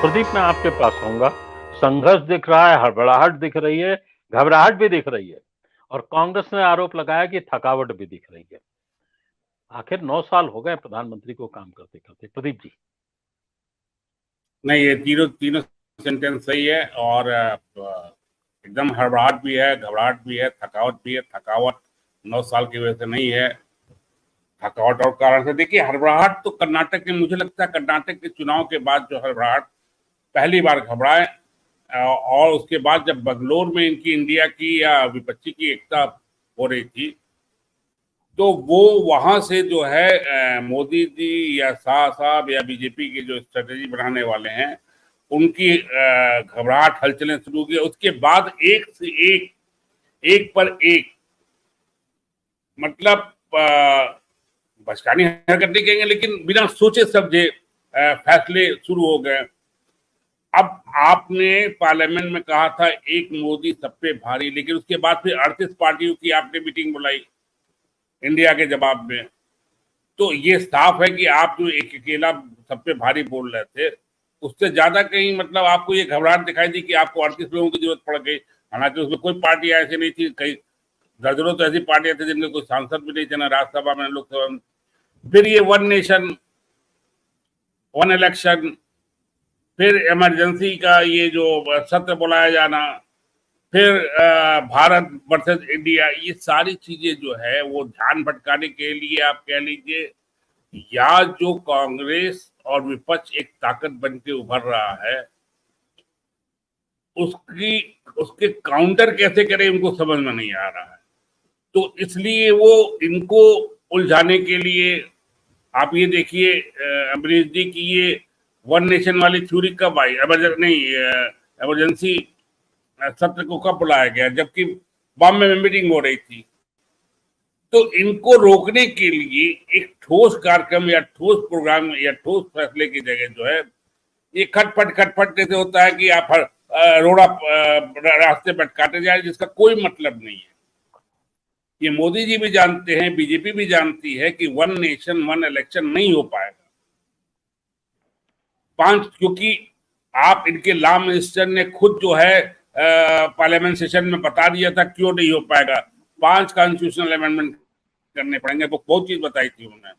प्रदीप, मैं आपके पास आऊंगा। संघर्ष दिख रहा है, हड़बड़ाहट दिख रही है, घबराहट भी दिख रही है और कांग्रेस ने आरोप लगाया कि थकावट भी दिख रही है। आखिर 9 साल हो गए प्रधानमंत्री को काम करते करते। प्रदीप जी। नहीं, ये तीनों तीनों सेंटेंस सही है। और एकदम हड़बड़ाहट भी है, घबराहट भी है, थकावट भी है। थकावट 9 साल की वजह से नहीं है। थकावट और कारण से देखिए, हड़बड़ाहट तो कर्नाटक में, मुझे लगता है कर्नाटक के चुनाव के बाद जो हड़बड़ाहट पहली बार घबराए, और उसके बाद जब बंगलोर में इनकी इंडिया की या विपक्षी की एकता हो रही थी, तो वो वहां से जो है मोदी जी या शाह साहब या बीजेपी के जो स्ट्रेटेजी बनाने वाले हैं, उनकी घबराहट हलचलें शुरू की। उसके बाद एक से एक पर एक, मतलब बचकानी हरकत नहीं कहेंगे, लेकिन बिना सोचे समझे फैसले शुरू हो गए। अब आपने पार्लियामेंट में कहा था एक मोदी सब पे भारी, लेकिन उसके बाद फिर 38 पार्टियों की आपने मीटिंग बुलाई इंडिया के जवाब में। तो ये साफ है कि आप जो एक अकेला सब पे भारी बोल रहे थे, उससे ज्यादा कहीं मतलब आपको ये घबराहट दिखाई दी कि आपको 38 लोगों की जरूरत पड़ गई। हालांकि उसमें कोई पार्टी ऐसी नहीं थी, कई दर्जनों तो ऐसी पार्टियां थी जिनके कोई सांसद भी नहीं थे, ना राज्यसभा में, लोकसभा में। फिर ये वन नेशन वन इलेक्शन, फिर इमरजेंसी का ये जो सत्र बुलाया जाना, फिर भारत वर्सेस इंडिया, ये सारी चीजें जो है वो ध्यान भटकाने के लिए आप कह लीजिए, या जो कांग्रेस और विपक्ष एक ताकत बन के उभर रहा है, उसकी उसके काउंटर कैसे करें उनको समझ में नहीं आ रहा है। तो इसलिए वो इनको उलझाने के लिए, आप ये देखिए अमरीश जी की ये वन नेशन वाली थ्योरी कब आई, इमरजेंसी सत्र को कब बुलाया गया, जबकि बॉम्बे में मीटिंग हो रही थी। तो इनको रोकने के लिए एक ठोस कार्यक्रम या ठोस प्रोग्राम या ठोस फैसले की जगह जो है, ये खटपट जैसे होता है कि आप रोड़ा रास्ते पर काटे जाए, जिसका कोई मतलब नहीं है। ये मोदी जी भी जानते हैं, बीजेपी भी जानती है कि वन नेशन वन इलेक्शन नहीं हो पाएगा। क्योंकि आप इनके लॉ मिनिस्टर ने खुद जो है पार्लियामेंट सेशन में बता दिया था क्यों नहीं हो पाएगा। 5 कॉन्स्टिट्यूशनल अमेंडमेंट करने पड़ेंगे, वो बहुत चीज बताई थी उन्होंने।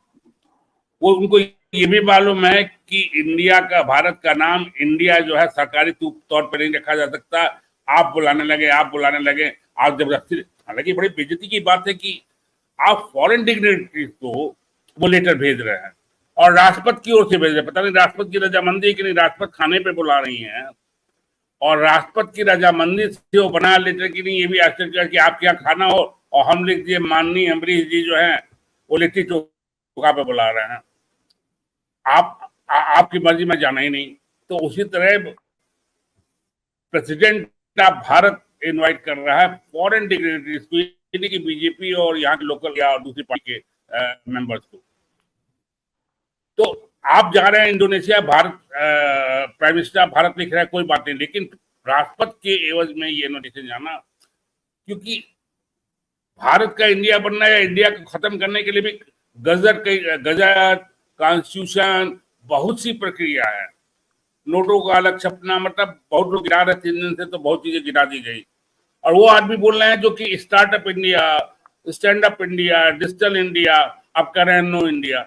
वो उनको ये भी मालूम है कि इंडिया का, भारत का नाम इंडिया जो है सरकारी तौर पर नहीं रखा जा सकता। आप बुलाने लगे, आप जबरदस्ती। हालांकि बड़ी बेइज्जती की बात है कि आप फॉरेन डिग्नेटरीज को वो लेटर भेज रहे हैं और राष्ट्रपति की ओर से भेज रहे हैं। पता नहीं राष्ट्रपति की रजामंदी है कि नहीं, राष्ट्रपति खाने पे बुला रही हैं और राष्ट्रपति की रजामंदी से वो बना लेटर की नहीं, ये भी आश्चर्य कि आपके यहाँ खाना हो और हम लिख दिए माननीय अमरीश जी जो है वो लिट्टी चोखा पे बुला रहे हैं। आपकी मर्जी में जाना ही नहीं। तो उसी तरह प्रेसिडेंट ऑफ भारत इनवाइट कर रहा है फॉरेन डिग्नेटरीज को, यानी कि बीजेपी और यहाँ के लोकल या दूसरी पार्टी के मेंबर्स को। तो आप जा रहे हैं Indonesia, Bharat prime minister of Bharat लिख रहा है, कोई बात नहीं, लेकिन राष्ट्रपति के एवज में ये नोटिस जाना, क्योंकि भारत का इंडिया बनना या इंडिया को खत्म करने के लिए भी गजट कॉन्स्टिट्यूशन बहुत सी प्रक्रिया है। नोटों का अलग छपना, मतलब बहुत लोग गिरा रहे 3 दिन से, तो बहुत चीजें गिरा दी गई। और वो आदमी बोल रहे हैं जो कि startup India, stand up India, digital India, अब कर रहे हैं नो इंडिया।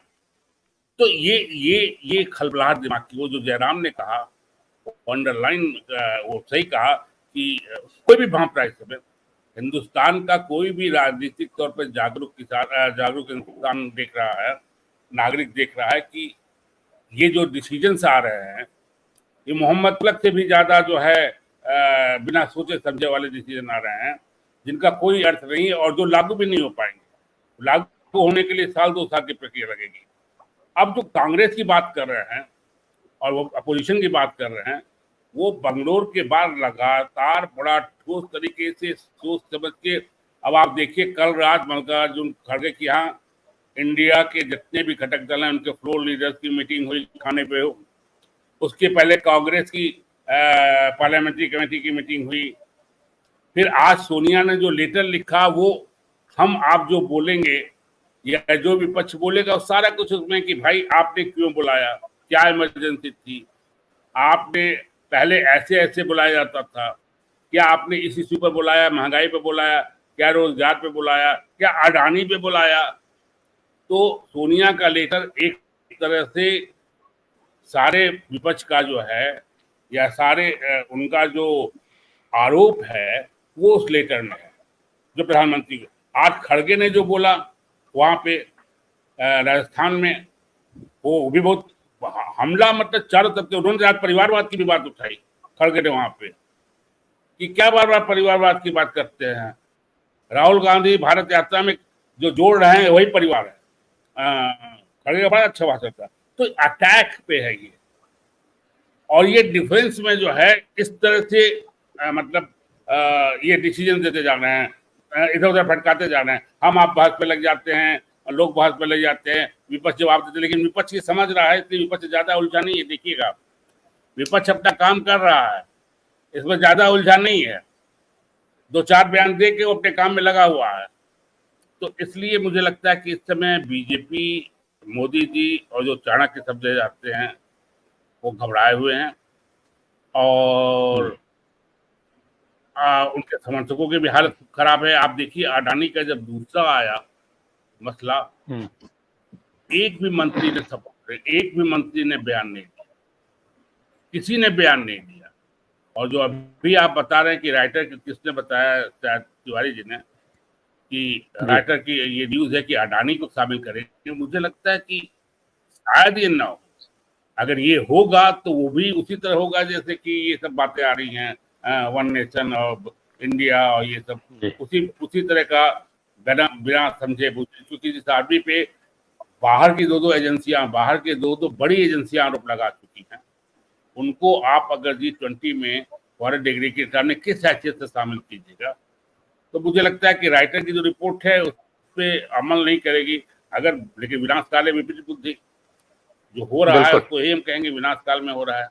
तो ये खलबलाहट दिमाग की, वो जो जयराम ने कहा अंडरलाइन, वो सही कहा कि कोई भी भाप रहा है इस समय। हिंदुस्तान का कोई भी राजनीतिक तौर पर जागरूक इंसान देख रहा है, नागरिक देख रहा है कि ये जो डिसीजंस आ रहे हैं, ये मोहम्मद तुगलक से भी ज्यादा जो है बिना सोचे समझे वाले डिसीजन आ रहे हैं, जिनका कोई अर्थ नहीं है और जो लागू भी नहीं हो पाएंगे। लागू होने के लिए 1-2 साल की प्रक्रिया लगेगी। अब जो कांग्रेस की बात कर रहे हैं और वो अपोजिशन की बात कर रहे हैं, वो बंगलोर के बाद लगातार बड़ा ठोस तरीके से सोच समझ के, अब आप देखिए कल रात मल्लिकार्जुन खड़गे की यहाँ इंडिया के जितने भी घटक दल हैं उनके फ्लोर लीडर्स की मीटिंग हुई खाने पे हो। उसके पहले कांग्रेस की पार्लियामेंट्री कमेटी की मीटिंग हुई। फिर आज सोनिया ने जो लेटर लिखा, वो हम आप जो बोलेंगे या जो विपक्ष बोलेगा, सारा कुछ उसमें कि भाई आपने क्यों बुलाया, क्या इमरजेंसी थी, आपने पहले ऐसे ऐसे बुलाया जाता था, क्या आपने इस इश्यू पर बुलाया, महंगाई पे बुलाया, क्या रोजगार पे बुलाया, क्या अडानी पे बुलाया? तो सोनिया का लेकर एक तरह से सारे विपक्ष का जो है या सारे उनका जो आरोप है वो उस लेटर में है, जो प्रधानमंत्री आज खड़गे ने जो बोला वहां पे राजस्थान में, वो भी बहुत हमला, मतलब चारों तरफ से उन्होंने आज परिवारवाद की भी बात उठाई खड़गे ने वहां पे, कि क्या बार बार परिवारवाद की बात करते हैं। राहुल गांधी भारत यात्रा में जो जोड़ रहे हैं वही परिवार है। खड़गे का बड़ा अच्छा भाषण था। तो अटैक पे है ये, और ये डिफेंस में जो है इस तरह से मतलब ये डिसीजन देते जा रहे हैं, इधर उधर भटकाते जा रहे हैं। हम आप बहस पे लग जाते हैं, लोग बहस पे लग जाते हैं, विपक्ष जवाब देते, लेकिन विपक्ष ये समझ रहा है, इसलिए विपक्ष ज्यादा उलझा नहीं है। देखिएगा, विपक्ष अपना काम कर रहा है, इसमें ज्यादा उलझा नहीं है, 2-4 बयान दे के वो अपने काम में लगा हुआ है। तो इसलिए मुझे लगता है कि इस समय बीजेपी, मोदी जी और जो चाणक्य शब्द जाते हैं वो घबराए हुए हैं, और उनके समर्थकों की भी हालत खराब है। आप देखिए, अडानी का जब दूसरा आया मसला, एक भी मंत्री ने सपोर्ट, एक भी मंत्री ने बयान नहीं दिया, किसी ने बयान नहीं दिया। और जो अभी आप बता रहे हैं कि राइटर, किसने बताया, शायद तिवारी जी ने, कि राइटर की ये न्यूज है कि अडानी को शामिल करेंगे, मुझे लगता है कि शायद ये ना हो। अगर ये होगा तो वो भी उसी तरह होगा जैसे कि ये सब बातें आ रही हैं, वन नेशन और इंडिया और ये सब, उसी तरह का बिना समझे बूझे। क्योंकि जिस आदमी पे बाहर की दो एजेंसियां, बाहर के दो बड़ी एजेंसियां आरोप लगा चुकी हैं, उनको आप अगर G20 में फॉरेन डिग्री के सामने किस हैसियत से शामिल कीजिएगा? तो मुझे लगता है कि राइटर की जो रिपोर्ट है उस पर अमल नहीं करेगी। अगर, लेकिन विनाश काल में विपरीत बुद्धि जो हो रहा है, उसको यही हम कहेंगे विनाश काल में हो रहा है।